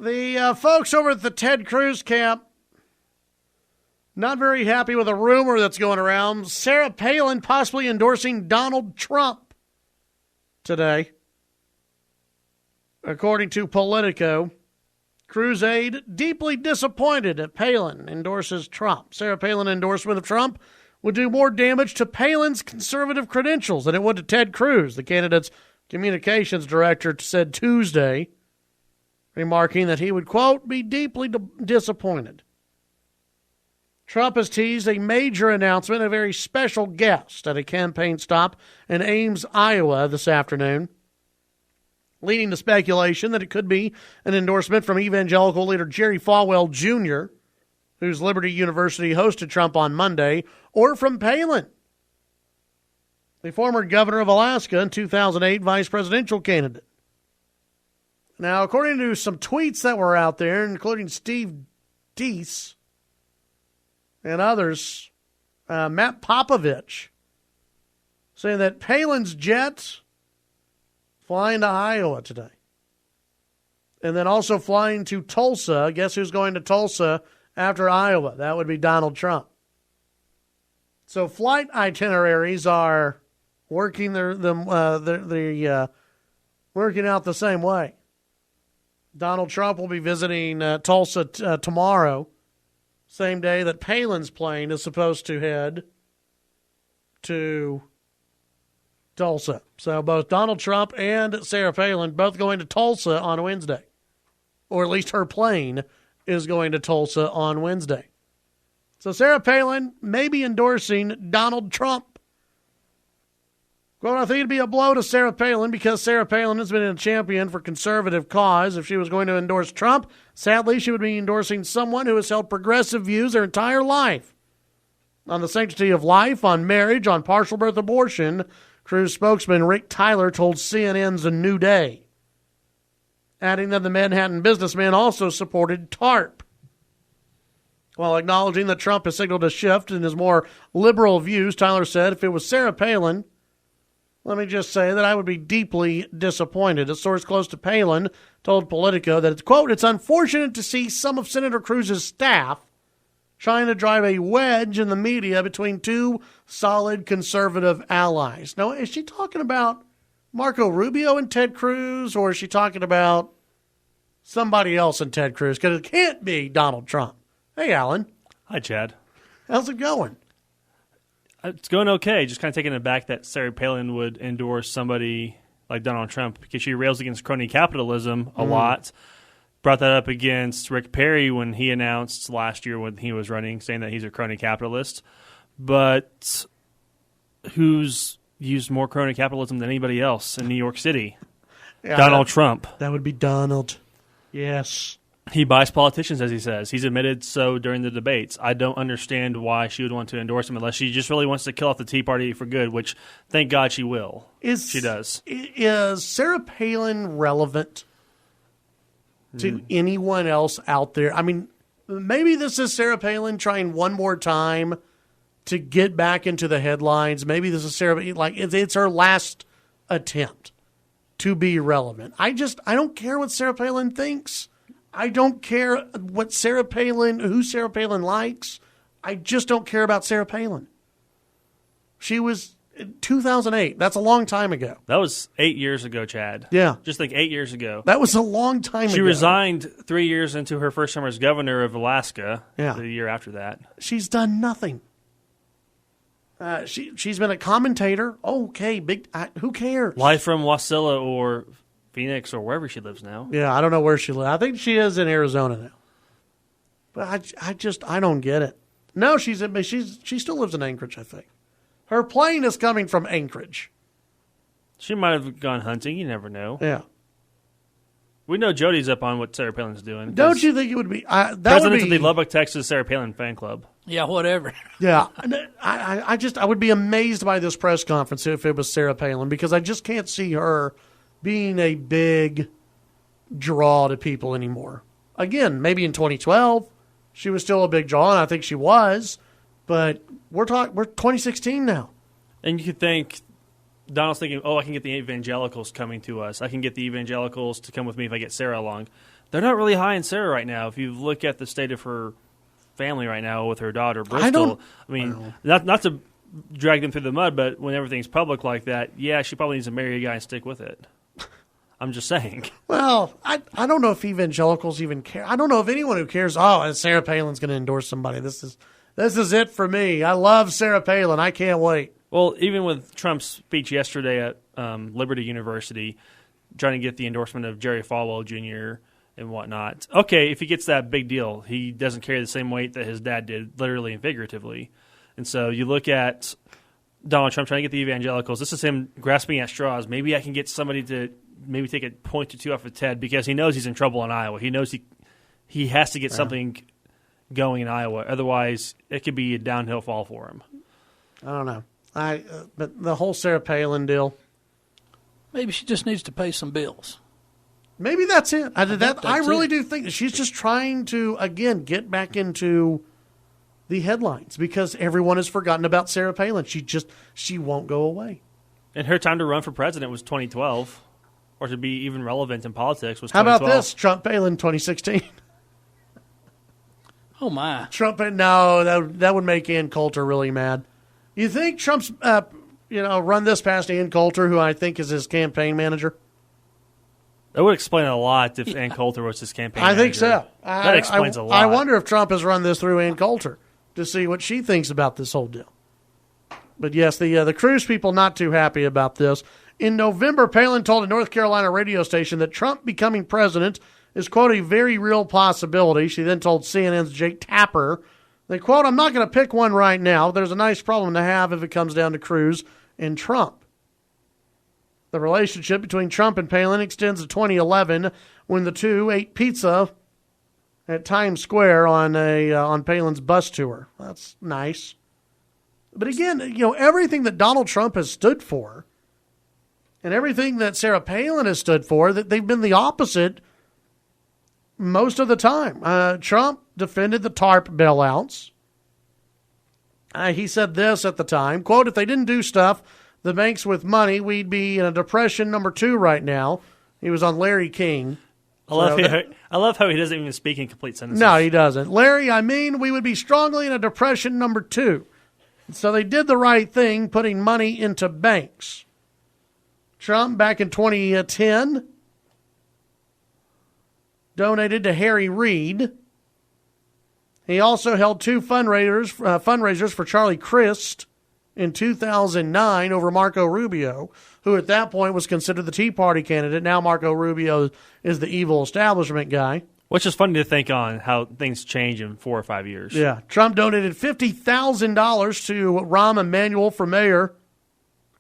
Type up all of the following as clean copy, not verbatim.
The folks over at the Ted Cruz camp not very happy with a rumor that's going around. Sarah Palin possibly endorsing Donald Trump today. According to Politico, Cruz aide deeply disappointed that Palin endorses Trump. Sarah Palin endorsement of Trump would do more damage to Palin's conservative credentials than it would to Ted Cruz, the candidate's communications director said Tuesday, remarking that he would, quote, be deeply disappointed. Trump has teased a major announcement, a very special guest at a campaign stop in Ames, Iowa this afternoon, leading to speculation that it could be an endorsement from evangelical leader Jerry Falwell Jr., whose Liberty University hosted Trump on Monday, or from Palin, the former governor of Alaska and 2008 vice presidential candidate. Now, according to some tweets that were out there, including Steve Deese and others, Matt Popovich, saying that Palin's jet flying to Iowa today. And then also flying to Tulsa. Guess who's going to Tulsa after Iowa? That would be Donald Trump. So flight itineraries are working working out the same way. Donald Trump will be visiting Tulsa tomorrow, same day that Palin's plane is supposed to head to Tulsa. So both Donald Trump and Sarah Palin both going to Tulsa on Wednesday. Or at least her plane is going to Tulsa on Wednesday. So Sarah Palin may be endorsing Donald Trump. Well, I think it'd be a blow to Sarah Palin because Sarah Palin has been a champion for conservative cause. If she was going to endorse Trump, sadly, she would be endorsing someone who has held progressive views their entire life. On the sanctity of life, on marriage, on partial birth abortion, Cruz spokesman Rick Tyler told CNN's A New Day, adding that the Manhattan businessman also supported TARP. While acknowledging that Trump has signaled a shift in his more liberal views, Tyler said, if it was Sarah Palin, let me just say that I would be deeply disappointed. A source close to Palin told Politico that, it's, quote, it's unfortunate to see some of Senator Cruz's staff trying to drive a wedge in the media between two solid conservative allies. Now, is she talking about Marco Rubio and Ted Cruz, or is she talking about somebody else and Ted Cruz? Because it can't be Donald Trump. Hey, Alan. Hi, Chad. How's it going? It's going okay. Just kind of taken aback that Sarah Palin would endorse somebody like Donald Trump because she rails against crony capitalism a lot. Brought that up against Rick Perry when he announced last year when he was running, saying that he's a crony capitalist. But who's used more crony capitalism than anybody else in New York City? Yeah, Donald Trump. That would be Donald. Yes. He buys politicians, as he says. He's admitted so during the debates. I don't understand why she would want to endorse him unless she just really wants to kill off the Tea Party for good, which thank God she will. She does. Is Sarah Palin relevant to anyone else out there? I mean, maybe this is Sarah Palin trying one more time to get back into the headlines. Maybe this is Sarah, like it's her last attempt to be relevant. I don't care what Sarah Palin thinks. I don't care what who Sarah Palin likes. I just don't care about Sarah Palin. She was in 2008. That's a long time ago. That was 8 years ago, Chad. Yeah. Just like 8 years ago. That was a long time ago. She resigned 3 years into her first summer as governor of Alaska. Yeah. The year after that. She's done nothing. She's been a commentator. Okay, who cares? Live from Wasilla or Phoenix or wherever she lives now. Yeah, I don't know where she lives. I think she is in Arizona now. But I don't get it. No, she still lives in Anchorage, I think. Her plane is coming from Anchorage. She might have gone hunting. You never know. Yeah. We know Jody's up on what Sarah Palin's doing. Don't you think it would be president of the Lubbock, Texas Sarah Palin fan club? Yeah, whatever. Yeah, I would be amazed by this press conference if it was Sarah Palin because I just can't see her being a big draw to people anymore. Again, maybe in 2012 she was still a big draw, and I think she was, but we're 2016 now. And you could think Donald's thinking, I can get the evangelicals coming to us. I can get the evangelicals to come with me if I get Sarah along. They're not really high in Sarah right now. If you look at the state of her family right now with her daughter, Bristol, not to drag them through the mud, but when everything's public like that, yeah, she probably needs to marry a guy and stick with it. I'm just saying. Well, I don't know if evangelicals even care. I don't know if anyone who cares, Sarah Palin's going to endorse somebody. This is it for me. I love Sarah Palin. I can't wait. Well, even with Trump's speech yesterday at Liberty University, trying to get the endorsement of Jerry Falwell Jr. and whatnot. Okay, if he gets that, big deal. He doesn't carry the same weight that his dad did, literally and figuratively. And so you look at Donald Trump trying to get the evangelicals. This is him grasping at straws. Maybe I can get somebody to maybe take a point or two off of Ted because he knows he's in trouble in Iowa. He knows he has to get something going in Iowa. Otherwise, it could be a downhill fall for him. I don't know. But the whole Sarah Palin deal. Maybe she just needs to pay some bills. Maybe that's it. I really do think that she's just trying to, again, get back into the headlines because everyone has forgotten about Sarah Palin. She won't go away. And her time to run for president was 2012, or to be even relevant in politics was 2012. How about this? Trump Palin 2016. Oh, my. That would make Ann Coulter really mad. You think Trump's, run this past Ann Coulter, who I think is his campaign manager? That would explain a lot if Ann Coulter was his campaign manager. I think so. That explains a lot. I wonder if Trump has run this through Ann Coulter to see what she thinks about this whole deal. But yes, the Cruz people not too happy about this. In November, Palin told a North Carolina radio station that Trump becoming president is, quote, a very real possibility. She then told CNN's Jake Tapper that, quote, I'm not going to pick one right now. There's a nice problem to have if it comes down to Cruz and Trump. The relationship between Trump and Palin extends to 2011 when the two ate pizza at Times Square on Palin's bus tour. That's nice. But again, everything that Donald Trump has stood for and everything that Sarah Palin has stood for, that they've been the opposite most of the time. Trump defended the TARP bailouts. He said this at the time, quote, if they didn't do stuff, the banks with money, we'd be in a depression number 2 right now. He was on Larry King. I love how he doesn't even speak in complete sentences. No, he doesn't. Larry, we would be strongly in a depression number 2. So they did the right thing, putting money into banks. Trump, back in 2010, donated to Harry Reid. He also held 2 fundraisers for Charlie Crist in 2009 over Marco Rubio, who at that point was considered the Tea Party candidate. Now Marco Rubio is the evil establishment guy. Which is funny to think on how things change in 4 or 5 years. Yeah. Trump donated $50,000 to Rahm Emanuel for mayor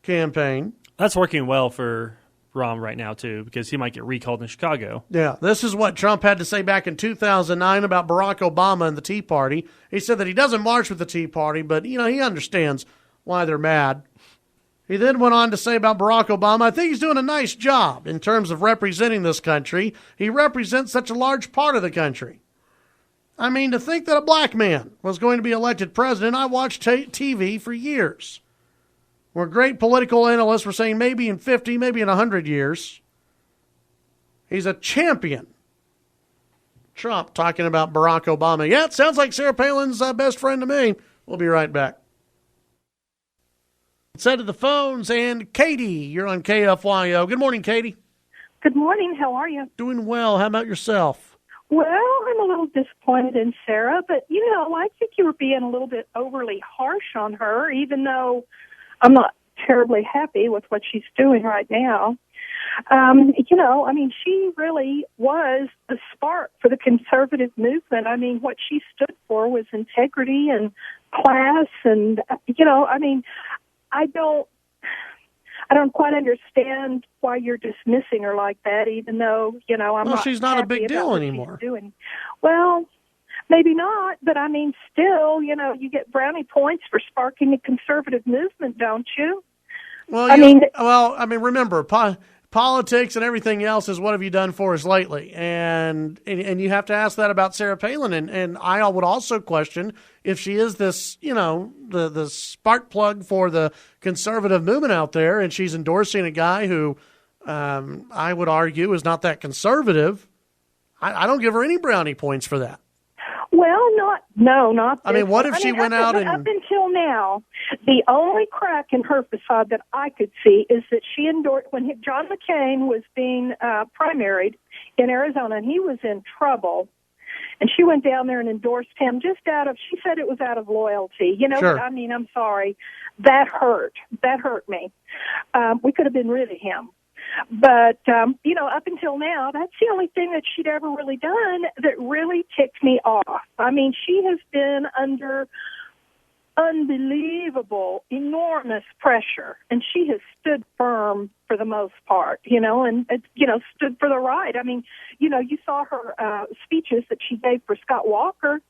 campaign. That's working well for Rahm right now, too, because he might get recalled in Chicago. Yeah. This is what Trump had to say back in 2009 about Barack Obama and the Tea Party. He said that he doesn't march with the Tea Party, but, he understands why they're mad. He then went on to say about Barack Obama, I think he's doing a nice job in terms of representing this country. He represents such a large part of the country. To think that a black man was going to be elected president, I watched TV for years, where great political analysts were saying maybe in 50, maybe in 100 years. He's a champion. Trump talking about Barack Obama. Yeah, it sounds like Sarah Palin's best friend to me. We'll be right back. Let's head to the phones, and Katie, you're on KFYO. Good morning, Katie. Good morning. How are you? Doing well. How about yourself? Well, I'm a little disappointed in Sarah, but, I think you were being a little bit overly harsh on her, even though I'm not terribly happy with what she's doing right now. She really was a spark for the conservative movement. What she stood for was integrity and class, and, I don't quite understand why you're dismissing her like that, even though, she's not a big deal anymore. Well, maybe not, but still, you get brownie points for sparking a conservative movement, don't you? Well, remember, politics and everything else is what have you done for us lately? And you have to ask that about Sarah Palin. And I would also question if she is this, the spark plug for the conservative movement out there, and she's endorsing a guy who I would argue is not that conservative. I don't give her any brownie points for that. Well, not. I mean, what if she went out and up until now, the only crack in her facade that I could see is that she endorsed when John McCain was being primaried in Arizona, and he was in trouble. And she went down there and endorsed him just she said it was out of loyalty. Sure. But I mean, I'm sorry. That hurt. That hurt me. We could have been rid of him. But, up until now, that's the only thing that she'd ever really done that really ticked me off. I mean, she has been under unbelievable, enormous pressure, and she has stood firm for the most part, and stood for the right. I mean, you saw her speeches that she gave for Scott Walker.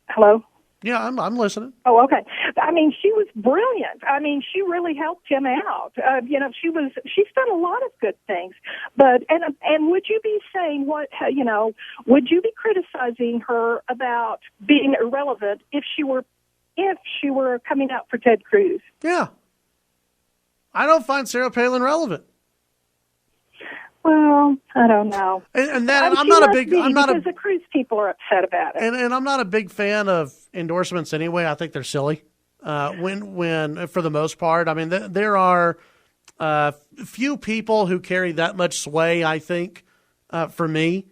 Hello? Yeah, I'm listening. Oh, okay. I mean, she was brilliant. I mean, she really helped him out. She's done a lot of good things. But and would you be saying would you be criticizing her about being irrelevant if she were coming out for Ted Cruz? Yeah. I don't find Sarah Palin relevant. Well, I don't know. And I'm not a big. Because the Cruz people are upset about it. And I'm not a big fan of endorsements anyway. I think they're silly. When for the most part, I mean, there are few people who carry that much sway. I think for me,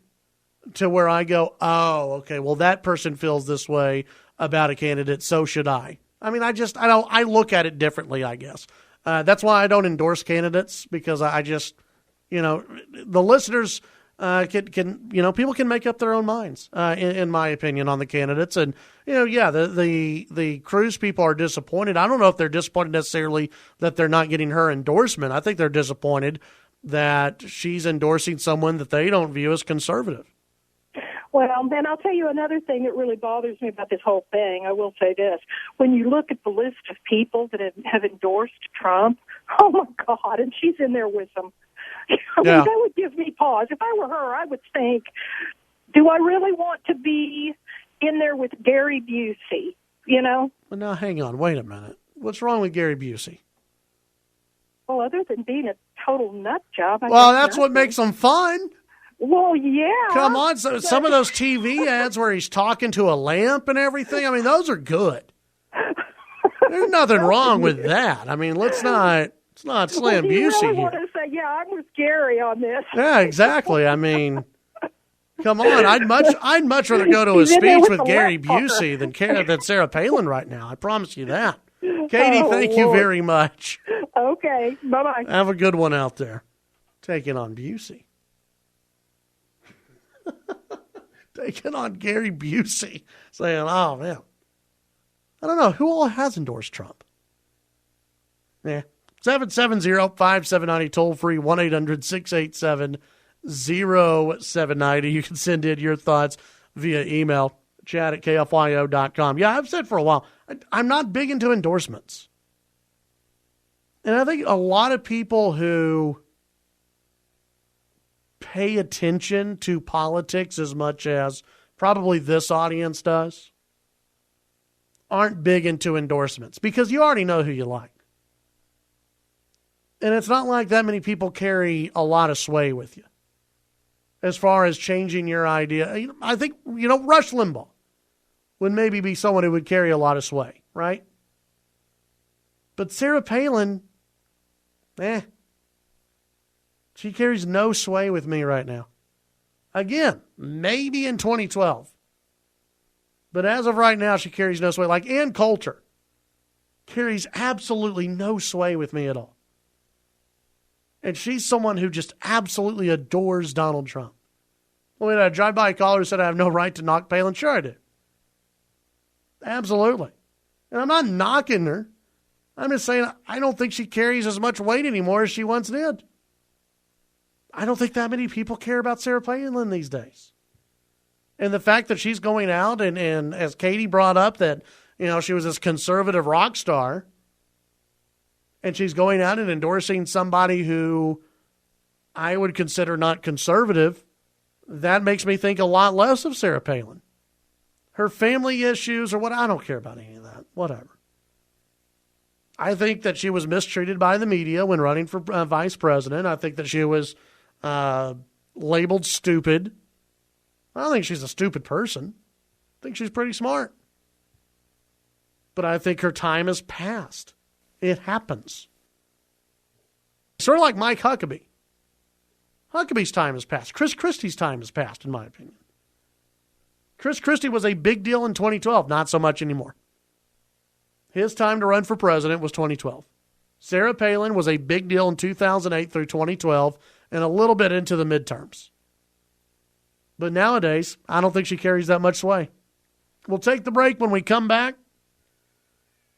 to where I go, oh, okay, well, that person feels this way about a candidate, so should I. I mean, I look at it differently, I guess. That's why I don't endorse candidates, because I just. The listeners can people can make up their own minds, in my opinion, on the candidates. And, the Cruz people are disappointed. I don't know if they're disappointed necessarily that they're not getting her endorsement. I think they're disappointed that she's endorsing someone that they don't view as conservative. Well, then I'll tell you another thing that really bothers me about this whole thing. I will say this. When you look at the list of people that have endorsed Trump, oh, my God, and she's in there with them. I mean, that would give me pause. If I were her, I would think, do I really want to be in there with Gary Busey, Well, now, hang on. Wait a minute. What's wrong with Gary Busey? Well, other than being a total nut job. That's what makes him fun. Well, yeah. Come on. So, some of those TV ads where he's talking to a lamp and everything, I mean, those are good. There's nothing wrong with that. I mean, let's not slam Busey you really here. Want to say, yeah, I'm with Gary on this. Yeah, exactly. I mean, come on. I'd much rather go to a speech with Gary Busey than Sarah Palin right now. I promise you that. Katie, thank you very much. Okay. Bye-bye. Have a good one out there. Taking on Busey. Taking on Gary Busey. Saying, oh, man. I don't know. Who all has endorsed Trump? Yeah. 770-5790, toll free, 1-800-687-0790. You can send in your thoughts via email, chat@kfyo.com. Yeah, I've said for a while, I'm not big into endorsements. And I think a lot of people who pay attention to politics as much as probably this audience does aren't big into endorsements, because you already know who you like. And it's not like that many people carry a lot of sway with you as far as changing your idea. I think, Rush Limbaugh would maybe be someone who would carry a lot of sway, right? But Sarah Palin, she carries no sway with me right now. Again, maybe in 2012. But as of right now, she carries no sway. Like Ann Coulter carries absolutely no sway with me at all. And she's someone who just absolutely adores Donald Trump. Well, we had a drive-by caller who said I have no right to knock Palin. Sure I do. Absolutely. And I'm not knocking her. I'm just saying I don't think she carries as much weight anymore as she once did. I don't think that many people care about Sarah Palin these days. And the fact that she's going out and as Katie brought up that, she was this conservative rock star, and she's going out and endorsing somebody who I would consider not conservative, that makes me think a lot less of Sarah Palin. Her family issues or what, I don't care about any of that. Whatever. I think that she was mistreated by the media when running for vice president. I think that she was labeled stupid. I don't think she's a stupid person. I think she's pretty smart. But I think her time has passed. It happens. Sort of like Mike Huckabee. Huckabee's time has passed. Chris Christie's time has passed, in my opinion. Chris Christie was a big deal in 2012, not so much anymore. His time to run for president was 2012. Sarah Palin was a big deal in 2008 through 2012 and a little bit into the midterms. But nowadays, I don't think she carries that much sway. We'll take the break. When we come back,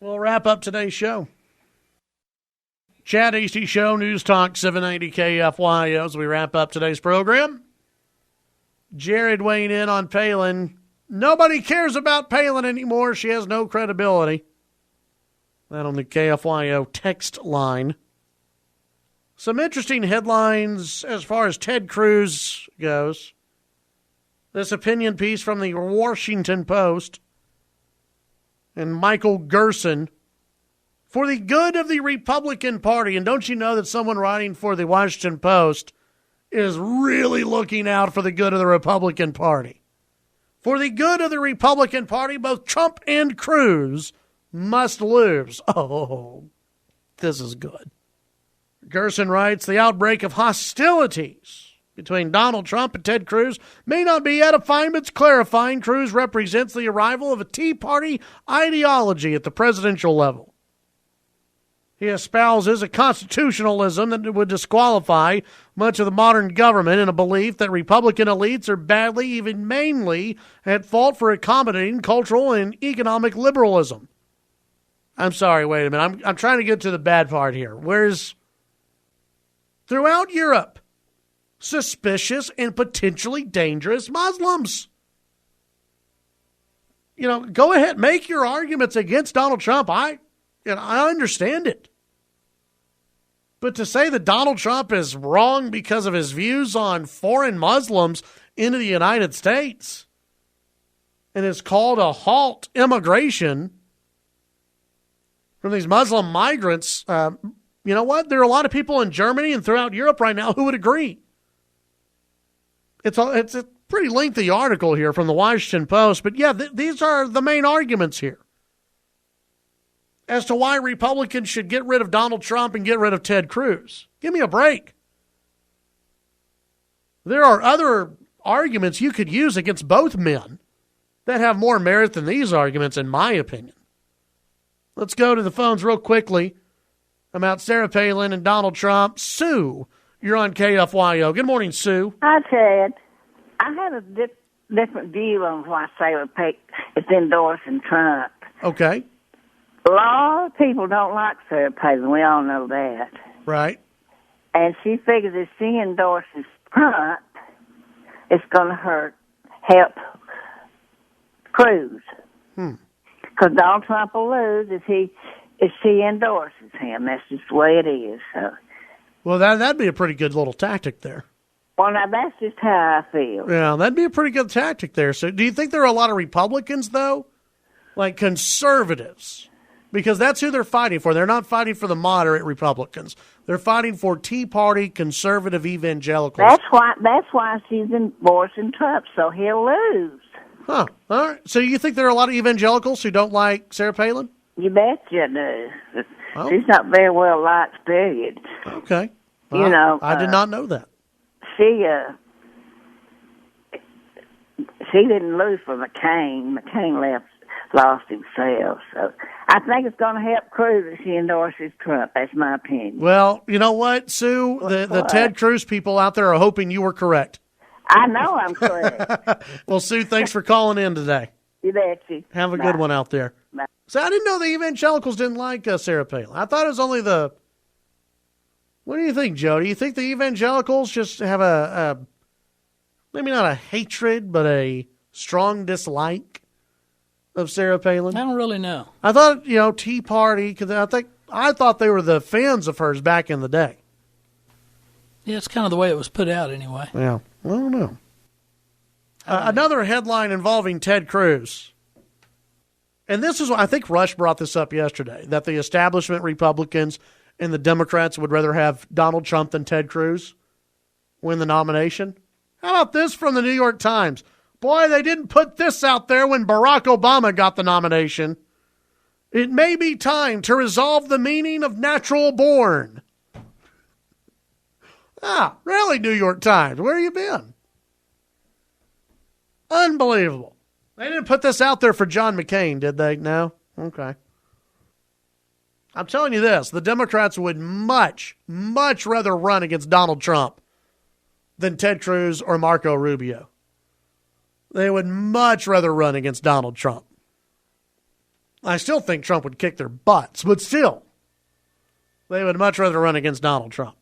we'll wrap up today's show. Chad Hasty Show, News Talk 790 KFYO as we wrap up today's program. Jared weighing in on Palin. Nobody cares about Palin anymore. She has no credibility. That on the KFYO text line. Some interesting headlines as far as Ted Cruz goes. This opinion piece from the Washington Post and Michael Gerson. For the good of the Republican Party, and don't you know that someone writing for the Washington Post is really looking out for the good of the Republican Party? For the good of the Republican Party, both Trump and Cruz must lose. Oh, this is good. Gerson writes, the outbreak of hostilities between Donald Trump and Ted Cruz may not be edifying, but it's clarifying. Cruz represents the arrival of a Tea Party ideology at the presidential level. He espouses a constitutionalism that would disqualify much of the modern government in a belief that Republican elites are badly, even mainly, at fault for accommodating cultural and economic liberalism. I'm sorry, wait a minute. I'm trying to get to the bad part here. Whereas throughout Europe, suspicious and potentially dangerous Muslims. You know, go ahead, make your arguments against Donald Trump. I understand it. But to say that Donald Trump is wrong because of his views on foreign Muslims into the United States and has called a halt immigration from these Muslim migrants, you know what? There are a lot of people in Germany and throughout Europe right now who would agree. It's a pretty lengthy article here from the Washington Post, but yeah, these are the main arguments here as to why Republicans should get rid of Donald Trump and get rid of Ted Cruz. Give me a break. There are other arguments you could use against both men that have more merit than these arguments, in my opinion. Let's go to the phones real quickly about Sarah Palin and Donald Trump. Sue, you're on KFYO. Good morning, Sue. Hi, Ted. I have a different view on why Sarah Palin is endorsing Trump. Okay. A lot of people don't like Sarah Palin. We all know that. Right. And she figures if she endorses Trump, it's going to help Cruz. Because Donald Trump will lose if she endorses him. That's just the way it is. So. Well, that'd be a pretty good little tactic there. Well, now that's just how I feel. Yeah, that'd be a pretty good tactic there. So do you think there are a lot of Republicans, though? Like conservatives? Because that's who they're fighting for. They're not fighting for the moderate Republicans. They're fighting for Tea Party, conservative evangelicals. That's why she's endorsing Trump, so he'll lose. Huh. All right. So you think there are a lot of evangelicals who don't like Sarah Palin? You betcha do. Oh. She's not very well liked, period. Okay. You know. I did not know that. She didn't lose for McCain. McCain lost himself. So I think it's going to help Cruz if she endorses Trump. That's my opinion. Well, you know what, Sue? The Ted Cruz people out there are hoping you were correct. I know I'm correct. Well, Sue, thanks for calling in today. You betcha. Have a good one out there. Bye. So I didn't know the evangelicals didn't like Sarah Palin. I thought it was only the... What do you think, Joe? Do you think the evangelicals just have a maybe not a hatred, but a strong dislike of Sarah Palin? I don't really know. I thought, Tea Party, because I thought they were the fans of hers back in the day. Yeah, it's kind of the way it was put out anyway. Yeah, I don't know. Another headline involving Ted Cruz. And this is, I think Rush brought this up yesterday, that the establishment Republicans and the Democrats would rather have Donald Trump than Ted Cruz win the nomination. How about this from the New York Times? Boy, they didn't put this out there when Barack Obama got the nomination. It may be time to resolve the meaning of natural born. Really, New York Times? Where you been? Unbelievable. They didn't put this out there for John McCain, did they? No? Okay. I'm telling you this, the Democrats would much, much rather run against Donald Trump than Ted Cruz or Marco Rubio. They would much rather run against Donald Trump. I still think Trump would kick their butts, but still, they would much rather run against Donald Trump.